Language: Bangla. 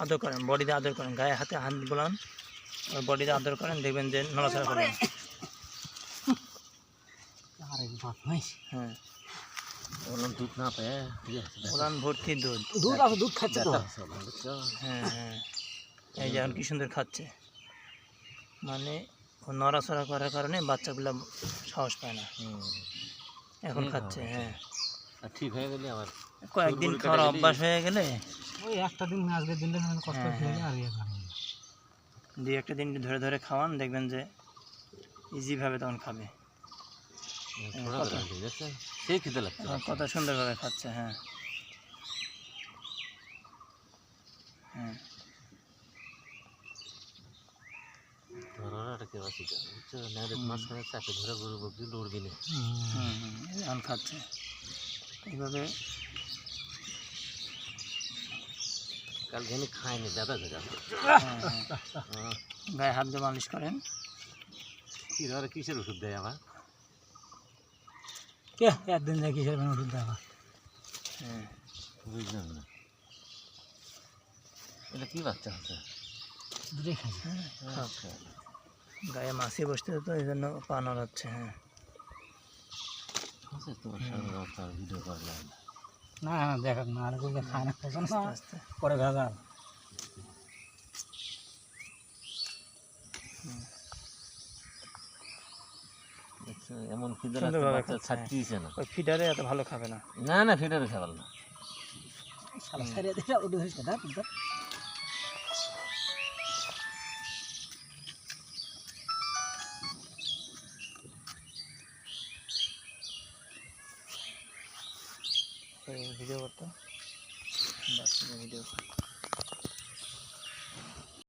আদর করেন, বডিতে আদর করেন, গায়ে হাতে হাত বোলান, ওর বডিতে আদর করেন, দেখবেন যে নড়াচড়া করেন। হ্যাঁ, দুধ না পায়, উলান ভর্তি দুধ। দুধ আছে, দুধ খাচ্ছে তো। হ্যাঁ হ্যাঁ, এই যে এখন কি সুন্দর খাচ্ছে, মানে ও নড়াচড়া করার কারণে বাচ্চাগুলো সাহস পায় না, এখন খাচ্ছে। হ্যাঁ, ঠিক হয়ে গেলে আবার কয়েকদিন খাওয়ার অভ্যাস হয়ে গেলে, ওই একটা দিন আজকের দিনটা কষ্ট খেলে আর ইয়ে খাবে। দুই একটা দিন ধরে ধরে খাওয়ান, দেখবেন যে ইজিভাবে তখন খাবে। সেই খেতে লাগছে, কত সুন্দরভাবে খাচ্ছে। হ্যাঁ হ্যাঁ, মাঝখানে চাকে ধরে গরু বকরি লড়বি না। এখন খাচ্ছে এইভাবে। কালকে আমি খাইনি, দাদা ধরে গায়ে হাত দিয়ে মালিশ করেন। কি ধরে কিসের ওষুধ দেয় আমার? কে একদিন যায় কিসের ওষুধ দেওয়া? হ্যাঁ, বুঝলাম না, এটা কি বাচ্চা হচ্ছে? দুটোই খাইছে। গায়ে মাছি বসতে তো এই জন্য পা নড়াচ্ছে। হ্যাঁ, তোমার সামনে ভিডিও করলাম না না, দেখ না, আর কোনো খায় না, পছন্দ না, আস্তে পরে ভেজাল। এমন খিদে সুন্দরভাবে বাচ্চা খাচ্ছে। ছাড়তিছে না। ওই ফিডারে এত ভালো খাবে না। না না, ফিডারে খাবার না। শালা ছাড়িয়ে দিলে ওটা হয়েছে না, কিন্তু ভিডিও করতো, ভিডিও